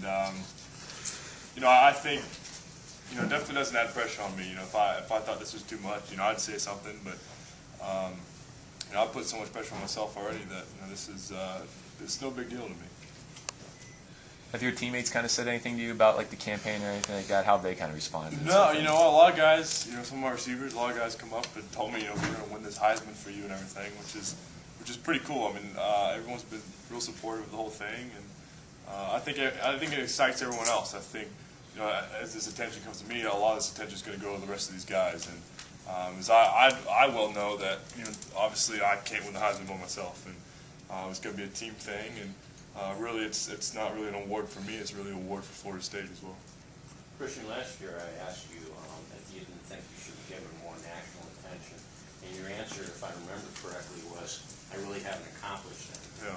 And I think definitely doesn't add pressure on me. If I thought this was too much, I'd say something, but I put so much pressure on myself already that this is it's no big deal to me. Have your teammates kind of said anything to you about like the campaign or anything like that? How have they kind of responded? No, a lot of guys, some of our receivers, a lot of guys come up and told me, we're going to win this Heisman for you and everything, which is pretty cool. I mean, everyone's been real supportive of the whole thing, and I think it excites everyone else. I think, as this attention comes to me, a lot of this attention is going to go to the rest of these guys, and as I well know that, obviously I can't win the Heisman by myself, and it's going to be a team thing, and really, it's not really an award for me. It's really an award for Florida State as well. Christian, last year I asked you if you didn't think you should be given more national attention, and your answer, if I remember correctly, was, I really haven't accomplished anything. Yeah.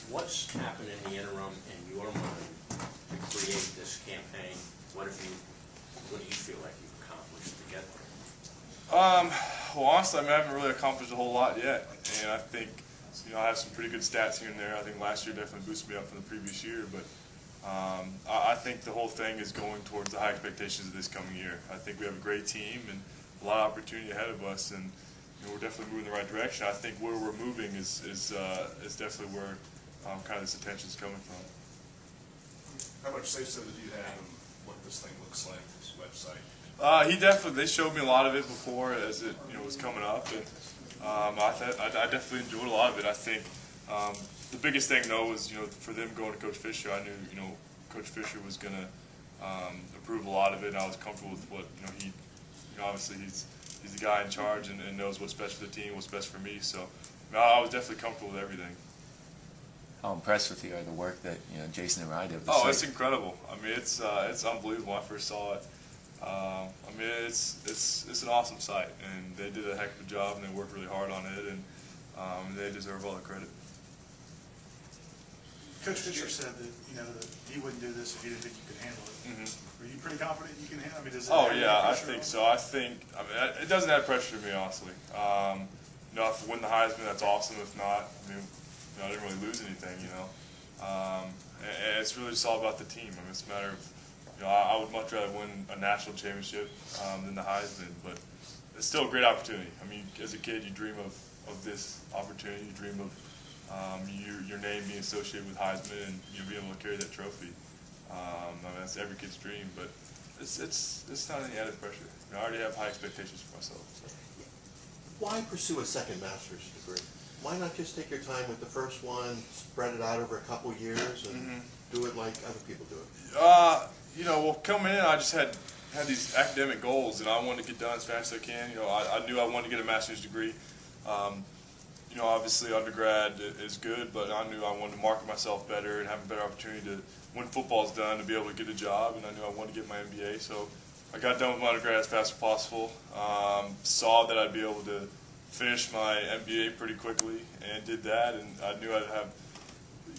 What's happened in the interim in your mind to create this campaign? What do you feel like you've accomplished to get there? Well, honestly, I haven't really accomplished a whole lot yet, and I think I have some pretty good stats here and there. I think last year definitely boosted me up from the previous year, but I think the whole thing is going towards the high expectations of this coming year. I think we have a great team and a lot of opportunity ahead of us, and we're definitely moving in the right direction. I think where we're moving is definitely where kind of this attention is coming from. How much say-so did you have in what this thing looks like, this website? They showed me a lot of it before as it was coming up, and I definitely enjoyed a lot of it. I think the biggest thing though was for them going to Coach Fisher. I knew Coach Fisher was going to approve a lot of it, and I was comfortable with what he obviously he's the guy in charge and knows what's best for the team, what's best for me. So I was definitely comfortable with everything. How impressed with you are the work that Jason and I did? Oh, it's incredible. I mean, it's unbelievable when I first saw it. I mean, it's an awesome site, and they did a heck of a job, and they worked really hard on it, and they deserve all the credit. Coach Fisher said that that he wouldn't do this if he didn't think you could handle it. Mm-hmm. Are you pretty confident you can handle it? I mean, does it Oh add yeah, I pressure think on? so. I mean, it doesn't add pressure to me, honestly. If I win the Heisman, that's awesome. If not, I mean, I didn't really lose anything, and it's really just all about the team. I mean, it's a matter of, I would much rather win a national championship than the Heisman, but it's still a great opportunity. I mean, as a kid, you dream of this opportunity. You dream of your name being associated with Heisman and being able to carry that trophy. I mean, that's every kid's dream, but it's not any added pressure. I already have high expectations for myself. So. Why pursue a second master's degree? Why not just take your time with the first one, spread it out over a couple years, and do it like other people do it? Well, coming in, I just had these academic goals, and I wanted to get done as fast as I can. I knew I wanted to get a master's degree. Obviously undergrad is good, but I knew I wanted to market myself better and have a better opportunity to, when football's done, to be able to get a job, and I knew I wanted to get my MBA. So I got done with my undergrad as fast as possible, saw that I'd be able to finish my MBA pretty quickly, and did that, and I knew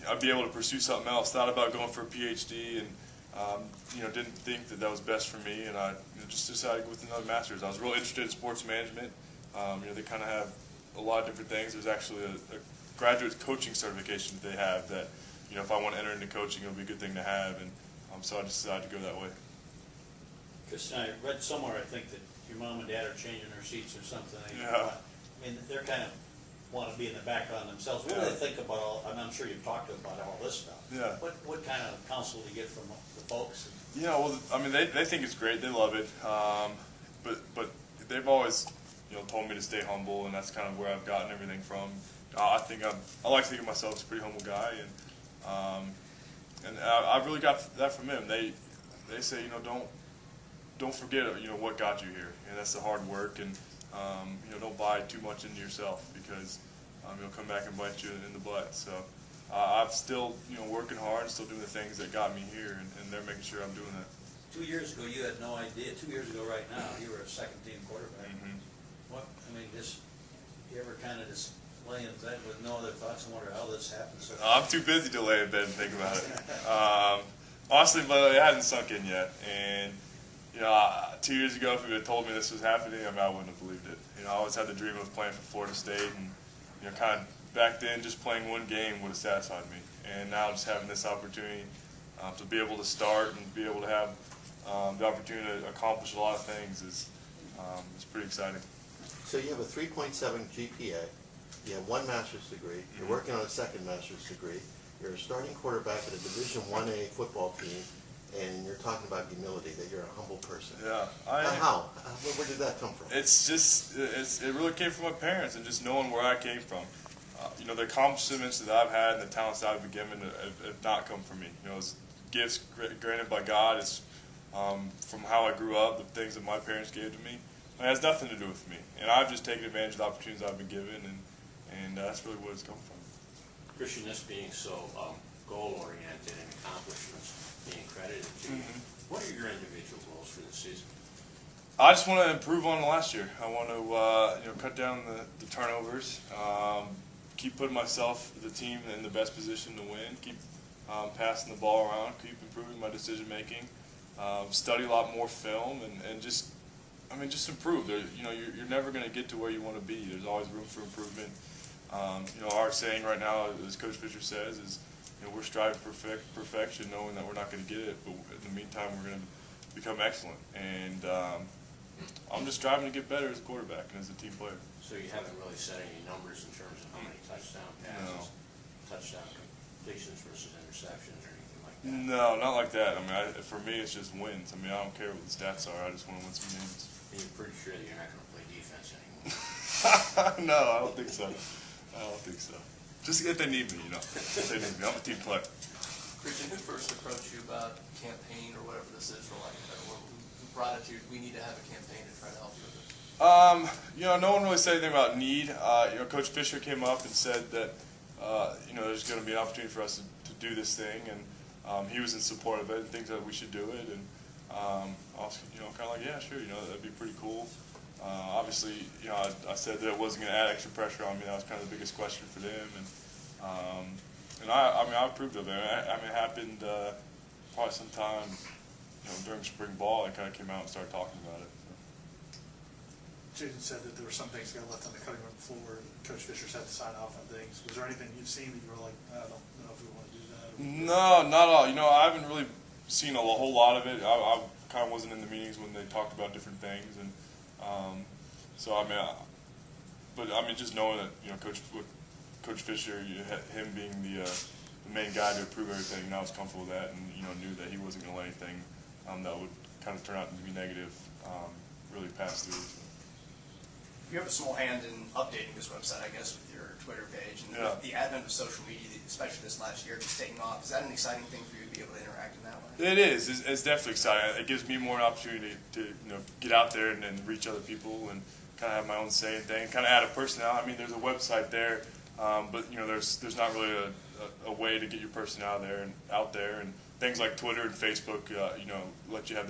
I'd be able to pursue something else. Thought about going for a PhD, and didn't think that was best for me, and I just decided to go with another master's. I was really interested in sports management. They kind of have a lot of different things. There's actually a graduate coaching certification that they have that, if I want to enter into coaching, it would be a good thing to have, and so I just decided to go that way. Christian, I read somewhere, I think, that your mom and dad are changing their seats or something. Yeah. I mean, they're kind of want to be in the background themselves. What do they think about all, I'm sure you've talked about all this stuff. Yeah. What kind of counsel do you get from the folks? Well, I mean, they think it's great. They love it. But they've always, told me to stay humble, and that's kind of where I've gotten everything from. I like to think of myself as a pretty humble guy, and I really got that from them. They say, don't forget, what got you here. That's the hard work, and don't buy too much into yourself, because it'll come back and bite you in the butt. So I'm still, working hard, and still doing the things that got me here, and they're making sure I'm doing that. 2 years ago, you had no idea. 2 years ago, right now, you were a second-team quarterback. You ever kind of just lay in bed with no other thoughts and wonder how this happened? So I'm too busy to lay in bed and think about it. Honestly, but it hasn't sunk in yet. And 2 years ago, if you would have told me this was happening, I wouldn't have believed it. I always had the dream of playing for Florida State, and kind of back then, just playing one game would have satisfied me. And now, just having this opportunity, to be able to start and be able to have the opportunity to accomplish a lot of things is pretty exciting. So you have a 3.7 GPA, you have 1 master's degree, you're working on a second master's degree, you're a starting quarterback at a Division 1A football team, and you're talking about humility, that you're a humble person. Yeah. How? Where did that come from? It's just, it really came from my parents and just knowing where I came from. You know, the accomplishments that I've had and the talents that I've been given have not come from me. You know, it's gifts granted by God. It's from how I grew up, the things that my parents gave to me. It has nothing to do with me. And I've just taken advantage of the opportunities I've been given, and that's really what it's come from. Christian, this being so goal-oriented and accomplishments being credited to you, what are your individual goals for this season? I just want to improve on last year. I want to cut down the turnovers, keep putting myself, the team, in the best position to win, keep passing the ball around, keep improving my decision making, study a lot more film, and just improve. You're never going to get to where you want to be. There's always room for improvement. Our saying right now, as Coach Fisher says, is we're striving for perfection, knowing that we're not going to get it, but in the meantime, we're going to become excellent. And I'm just striving to get better as a quarterback and as a team player. So you haven't really set any numbers in terms of how many touchdown passes, touchdown completions versus interceptions or anything like that? No, not like that. For me, it's just wins. I don't care what the stats are. I just want to win some games. And you're pretty sure that you're not going to play defense anymore? No, I don't think so. I don't think so. Just if they need me, If they need me. I'm a team player. Christian, who first approached you about campaign or whatever this is for lack of a better word? Who brought it to you? We need to have a campaign to try to help you with this. No one really said anything about need. Coach Fisher came up and said that, there's going to be an opportunity for us to do this thing, and he was in support of it and thinks that we should do it. And I was, kind of like, yeah, sure, that'd be pretty cool. Obviously, I said that it wasn't going to add extra pressure on me. That was kind of the biggest question for them, and I approved of it. It happened probably sometime, during spring ball. I kind of came out and started talking about it. Jason said that there were some things got left on the cutting room floor, and Coach Fisher's had to sign off on things. Was there anything you've seen that you were like, I don't know if we want to do that? No, not all. I haven't really seen a whole lot of it. I kind of wasn't in the meetings when they talked about different things, and just knowing that Coach Fisher, him being the main guy to approve everything, I was comfortable with that, and knew that he wasn't going to let anything that would kind of turn out to be negative really pass through. So. You have a small hand in updating this website, I guess, with your Twitter page, and Yeah. with the advent of social media, especially this last year, just taking off. Is that an exciting thing for you to be able to interact in that way? It is. It's definitely exciting. It gives me more an opportunity to get out there and reach other people and kind of have my own say and thing. Kind of add a personality. There's a website there, but there's not really a way to get your personality out there and things like Twitter and Facebook. Let you have that.